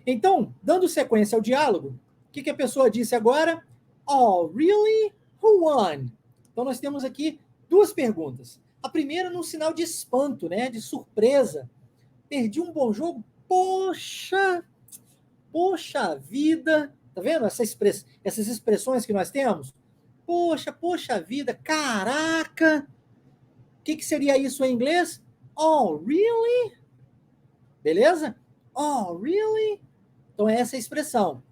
Então, dando sequência ao diálogo, o que a pessoa disse agora? Oh, really? Who won? Então, nós temos aqui duas perguntas. A primeira num sinal de espanto, né? De surpresa. Perdi um bom jogo? Poxa vida. Tá vendo essas expressões que nós temos? Poxa vida, caraca. O que seria isso em inglês? Oh, really? Beleza? Oh, really? Então, é essa a expressão.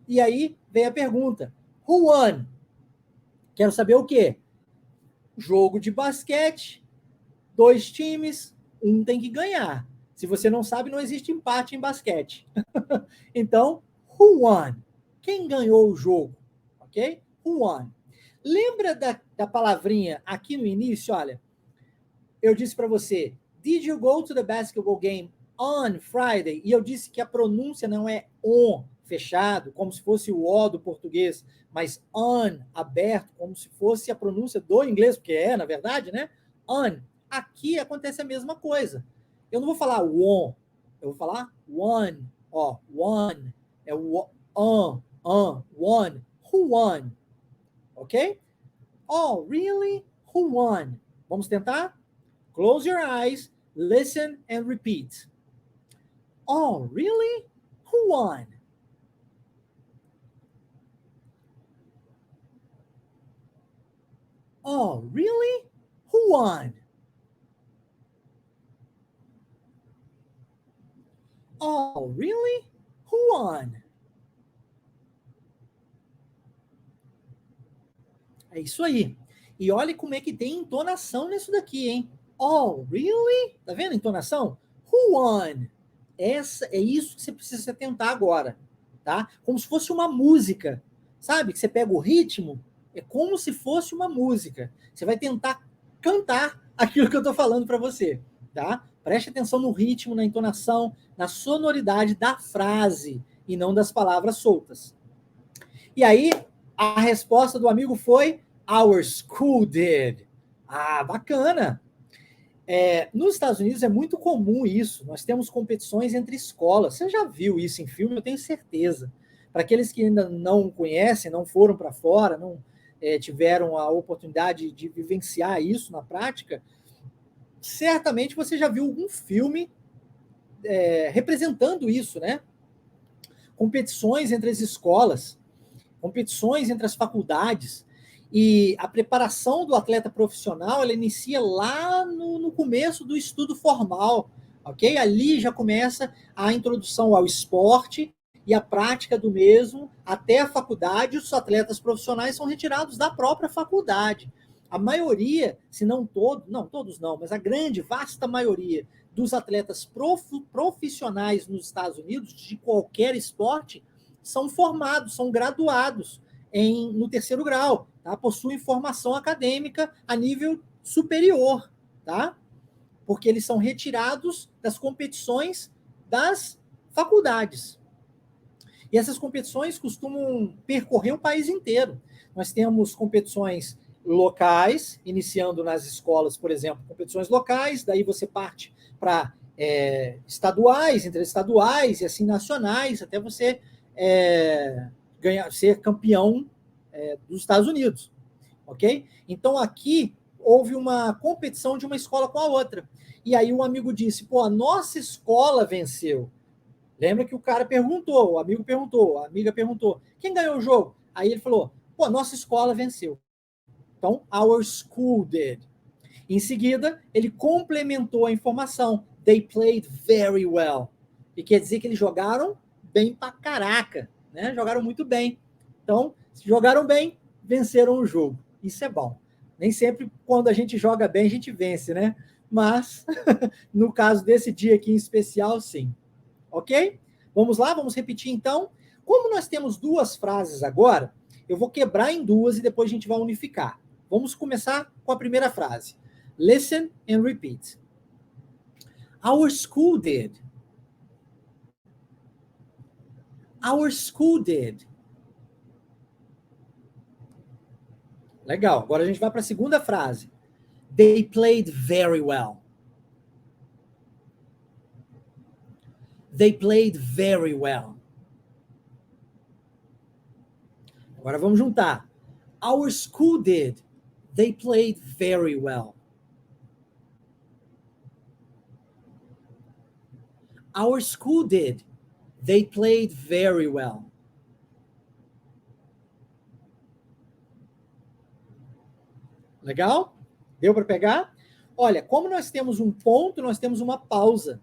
E aí vem a pergunta. Who won? Quero saber o quê? Jogo de basquete, 2 times, um tem que ganhar. Se você não sabe, não existe empate em basquete. Então, who won? Quem ganhou o jogo? Ok? Who won? Lembra da palavrinha aqui no início? Olha, eu disse para você, did you go to the basketball game on Friday? E eu disse que a pronúncia não é on, fechado, como se fosse o O do português, mas on, aberto, como se fosse a pronúncia do inglês, porque é, na verdade, né? On. Aqui acontece a mesma coisa. Eu não vou falar on, eu vou falar one, ó, one, é o one. Who won? Ok? Oh, really? Who won? Vamos tentar? Close your eyes, listen and repeat. Oh, really? Who won? Oh, really? Who won? Oh, really? Who won? É isso aí. E olha como é que tem entonação nisso daqui, hein? Oh, really? Tá vendo a entonação? Who won? É isso que você precisa se atentar agora, tá? Como se fosse uma música, sabe? Que você pega o ritmo, é como se fosse uma música. Você vai tentar cantar aquilo que eu tô falando para você, tá? Preste atenção no ritmo, na entonação, na sonoridade da frase e não das palavras soltas. E aí, a resposta do amigo foi: Our school did. Ah, bacana. Nos Estados Unidos é muito comum isso. Nós temos competições entre escolas. Você já viu isso em filme? Eu tenho certeza. Para aqueles que ainda não conhecem, não foram para fora, não tiveram a oportunidade de vivenciar isso na prática, certamente você já viu algum filme representando isso, né? Competições entre as escolas, competições entre as faculdades. E a preparação do atleta profissional, ela inicia lá no começo do estudo formal, ok? Ali já começa a introdução ao esporte e a prática do mesmo até a faculdade. Os atletas profissionais são retirados da própria faculdade. A maioria, se não todos, não todos não, mas a grande, vasta maioria dos atletas profissionais nos Estados Unidos, de qualquer esporte, são formados, são graduados no terceiro grau, tá? Possuem formação acadêmica a nível superior, tá? Porque eles são retirados das competições das faculdades. E essas competições costumam percorrer o país inteiro. Nós temos competições locais, iniciando nas escolas, por exemplo, competições locais, daí você parte para estaduais, interestaduais e assim nacionais, até você ser campeão dos Estados Unidos, ok? Então aqui houve uma competição de uma escola com a outra. E aí um amigo disse, pô, a nossa escola venceu. Lembra que o cara perguntou, o amigo perguntou, a amiga perguntou, quem ganhou o jogo? Aí ele falou, pô, nossa escola venceu. Então, our school did. Em seguida, ele complementou a informação. They played very well. E quer dizer que eles jogaram bem pra caraca, né? Jogaram muito bem. Então, se jogaram bem, venceram o jogo. Isso é bom. Nem sempre quando a gente joga bem, a gente vence, né? Mas, no caso desse dia aqui em especial, sim. Ok? Vamos lá, vamos repetir então. Como nós temos duas frases agora, eu vou quebrar em duas e depois a gente vai unificar. Vamos começar com a primeira frase. Listen and repeat. Our school did. Our school did. Legal. Agora a gente vai para a segunda frase. They played very well. They played very well. Agora vamos juntar. Our school did. They played very well. Our school did. They played very well. Legal? Deu para pegar? Olha, como nós temos um ponto, nós temos uma pausa.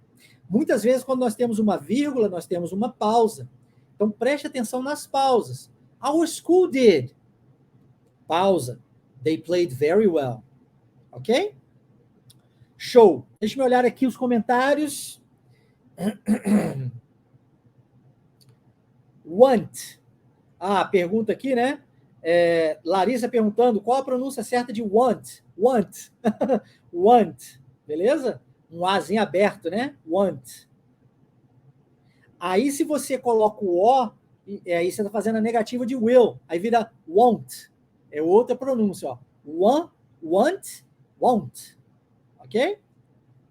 Muitas vezes, quando nós temos uma vírgula, nós temos uma pausa. Então, preste atenção nas pausas. Our school did. Pausa. They played very well. Ok? Show. Deixa eu olhar aqui os comentários. Want. Pergunta aqui, né? Larissa perguntando qual a pronúncia certa de want. Want. Want. Beleza? Um Azinho aberto, né? Want. Aí, se você coloca o O, aí você está fazendo a negativa de will. Aí vira won't. É outra pronúncia, ó. Want, won't. Ok?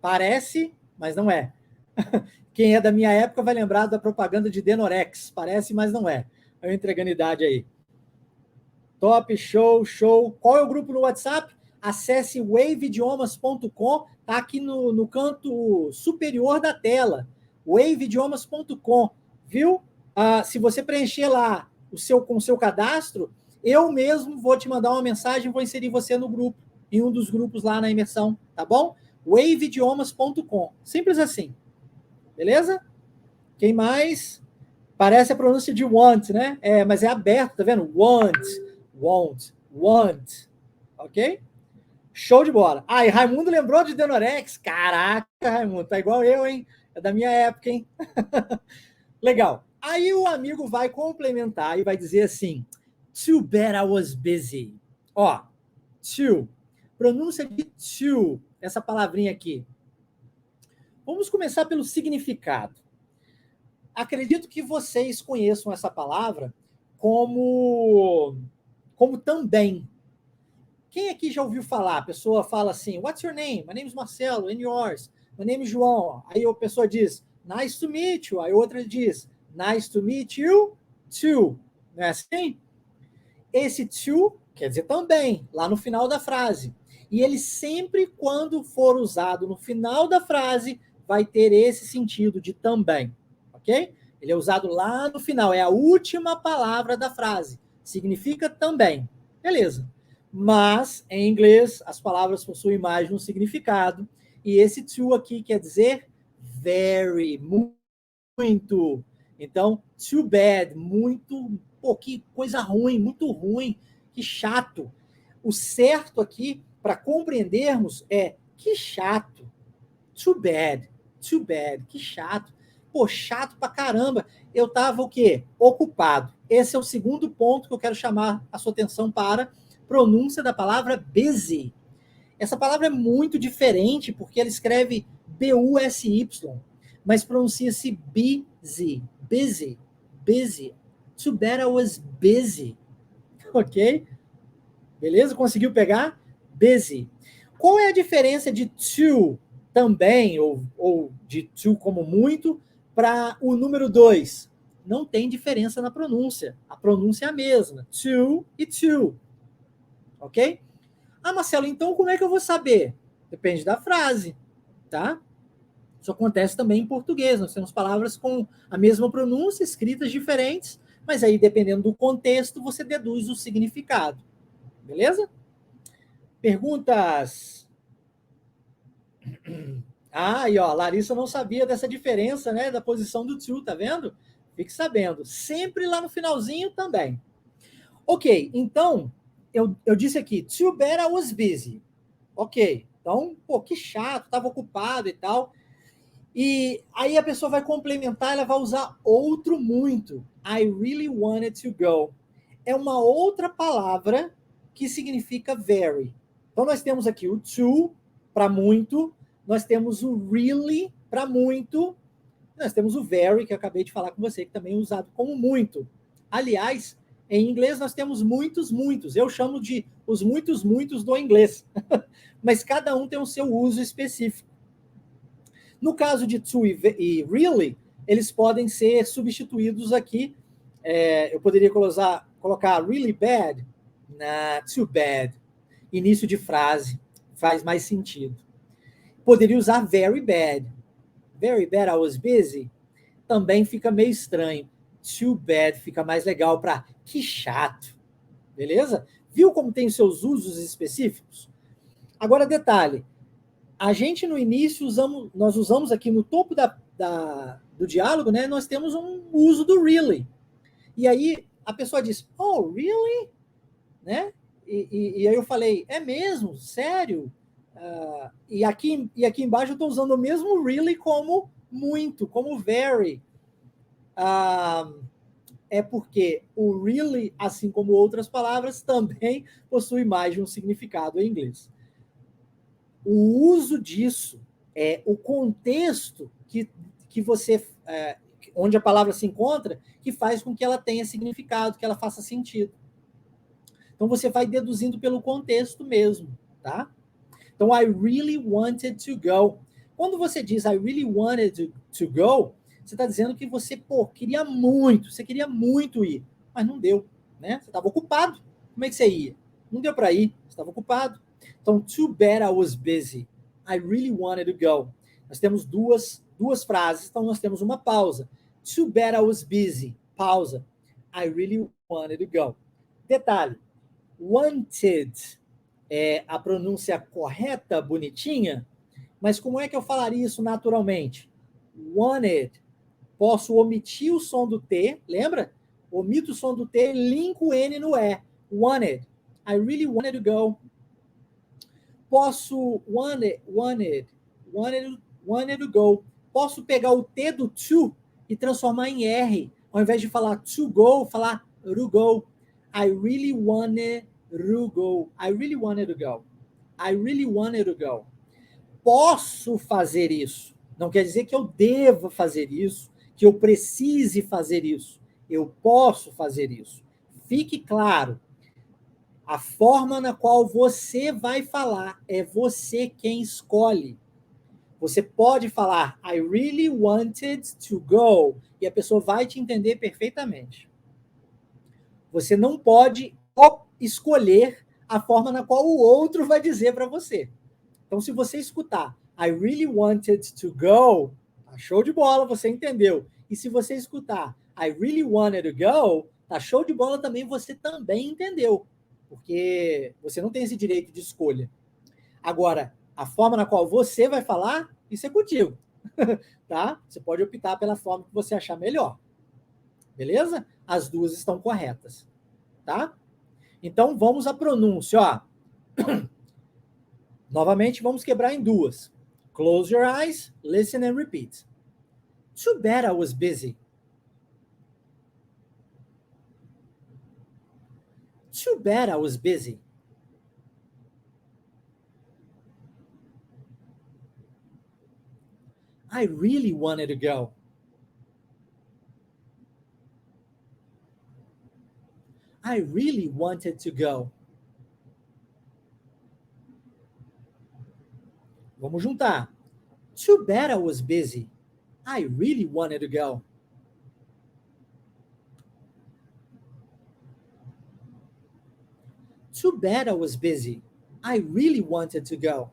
Parece, mas não é. Quem é da minha época vai lembrar da propaganda de Denorex. Parece, mas não é. Eu entregando idade aí. Top, show, show. Qual é o grupo no WhatsApp? Acesse waveidiomas.com, tá aqui no canto superior da tela. waveidiomas.com, viu? Se você preencher lá com o seu cadastro, eu mesmo vou te mandar uma mensagem, vou inserir você no grupo, em um dos grupos lá na imersão, tá bom? waveidiomas.com. Simples assim. Beleza? Quem mais? Parece a pronúncia de want, né? Mas é aberto, tá vendo? Want, won't, want. Ok? Show de bola. E Raimundo lembrou de Denorex. Caraca, Raimundo, tá igual eu, hein? É da minha época, hein? Legal. Aí o amigo vai complementar e vai dizer assim, too bad I was busy. Ó, too. Pronúncia de too, essa palavrinha aqui. Vamos começar pelo significado. Acredito que vocês conheçam essa palavra como também. Quem aqui já ouviu falar? A pessoa fala assim, what's your name? My name is Marcelo, and yours? My name is João. Aí a pessoa diz, nice to meet you. Aí outra diz, nice to meet you too. Não é assim? Esse to quer dizer também, lá no final da frase. E ele sempre, quando for usado no final da frase, vai ter esse sentido de também. Ok? Ele é usado lá no final, é a última palavra da frase. Significa também. Beleza. Mas, em inglês, as palavras possuem mais um significado. E esse to aqui quer dizer very, muito. Então, too bad, muito, que coisa ruim, muito ruim, que chato. O certo aqui, para compreendermos, é que chato. Too bad, que chato. Chato pra caramba. Eu tava o quê? Ocupado. Esse é o segundo ponto que eu quero chamar a sua atenção para pronúncia da palavra busy. Essa palavra é muito diferente porque ela escreve B-U-S-Y, mas pronuncia-se busy, busy, busy. Too bad I was busy. Ok? Beleza? Conseguiu pegar? Busy. Qual é a diferença de to também, ou de to como muito, para o número 2? Não tem diferença na pronúncia. A pronúncia é a mesma. To e to. Ok? Marcelo, então como é que eu vou saber? Depende da frase, tá? Isso acontece também em português. Nós temos palavras com a mesma pronúncia, escritas diferentes, mas aí, dependendo do contexto, você deduz o significado. Beleza? Perguntas? E ó, Larissa não sabia dessa diferença, né, da posição do to, tá vendo? Fique sabendo. Sempre lá no finalzinho também. Ok, então, eu disse aqui, too bad I was busy. Ok, então, que chato, estava ocupado e tal. E aí a pessoa vai complementar, ela vai usar outro muito. I really wanted to go. É uma outra palavra que significa very. Então nós temos aqui o to para muito, nós temos o really para muito, nós temos o very, que eu acabei de falar com você, que também é usado como muito. Aliás, em inglês nós temos muitos, muitos. Eu chamo de os muitos, muitos do inglês. Mas cada um tem o seu uso específico. No caso de to e really, eles podem ser substituídos aqui. Eu poderia colocar really bad? Not too bad. Início de frase, faz mais sentido. Poderia usar very bad. Very bad, I was busy. Também fica meio estranho. Too bad fica mais legal para que chato. Beleza? Viu como tem os seus usos específicos? Agora, detalhe. A gente, no início, nós usamos aqui no topo do diálogo, né? Nós temos um uso do really. E aí, a pessoa diz, oh, really? Né? E aí eu falei, é mesmo? Sério? E aqui embaixo eu estou usando o mesmo really como muito, como very. É porque o really, assim como outras palavras, também possui mais de um significado em inglês. O uso disso é o contexto que você, onde a palavra se encontra, que faz com que ela tenha significado, que ela faça sentido. Então você vai deduzindo pelo contexto mesmo, tá? Então, I really wanted to go. Quando você diz I really wanted to go, você está dizendo que você, queria muito ir, mas não deu, né? Você estava ocupado. Como é que você ia? Não deu para ir, você estava ocupado. Então, too bad I was busy. I really wanted to go. Nós temos duas frases, então nós temos uma pausa. Too bad I was busy. Pausa. I really wanted to go. Detalhe. Wanted é a pronúncia correta, bonitinha, mas como é que eu falaria isso naturalmente? Wanted. Posso omitir o som do T, lembra? Omito o som do T, linko o N no E. Wanted. I really wanted to go. Posso wanted to go. Posso pegar o T do to e transformar em R. Ao invés de falar to go, falar to go. I really wanted to go. I really wanted to go. I really wanted to go. Posso fazer isso. Não quer dizer que eu deva fazer isso, que eu precise fazer isso. Eu posso fazer isso. Fique claro. A forma na qual você vai falar é você quem escolhe. Você pode falar I really wanted to go e a pessoa vai te entender perfeitamente. Você não pode escolher a forma na qual o outro vai dizer para você. Então, se você escutar I really wanted to go, tá show de bola, você entendeu. E se você escutar I really wanted to go, tá show de bola também, você também entendeu. Porque você não tem esse direito de escolha. Agora, a forma na qual você vai falar, isso é contigo. Tá? Você pode optar pela forma que você achar melhor. Beleza? As duas estão corretas. Tá? Então, vamos à pronúncia. Ó. Novamente, vamos quebrar em duas. Close your eyes, listen and repeat. Too bad I was busy. Too bad I was busy. I really wanted to go. I really wanted to go. Vamos juntar. Too bad I was busy. I really wanted to go. Too bad I was busy. I really wanted to go.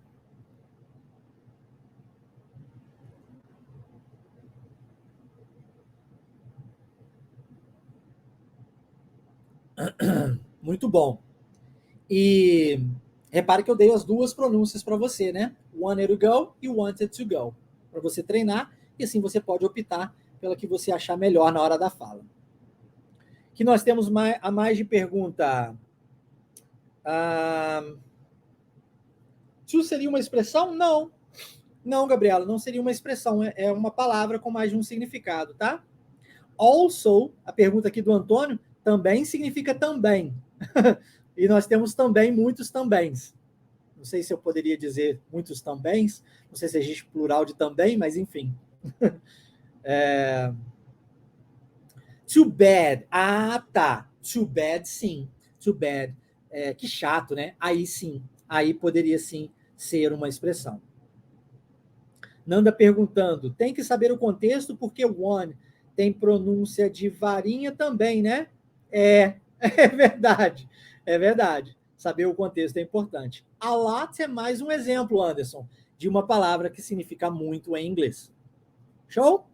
Muito bom. E repare que eu dei as duas pronúncias para você, né? Wanted to go e wanted to go. Para você treinar, e assim você pode optar pela que você achar melhor na hora da fala. Que nós temos a mais de pergunta. To seria uma expressão? Não. Não, Gabriela, não seria uma expressão. É uma palavra com mais de um significado, tá? Also, a pergunta aqui do Antônio, também significa também. E nós temos também muitos tambéms. Não sei se eu poderia dizer muitos tambéms. Não sei se existe plural de também, mas enfim. Too bad. Ah, tá. Too bad, sim. Too bad. Que chato, né? Aí sim. Aí poderia sim ser uma expressão. Nanda perguntando, tem que saber o contexto porque one tem pronúncia de varinha também, né? É verdade, é verdade. Saber o contexto é importante. A lot é mais um exemplo, Anderson, de uma palavra que significa muito em inglês. Show?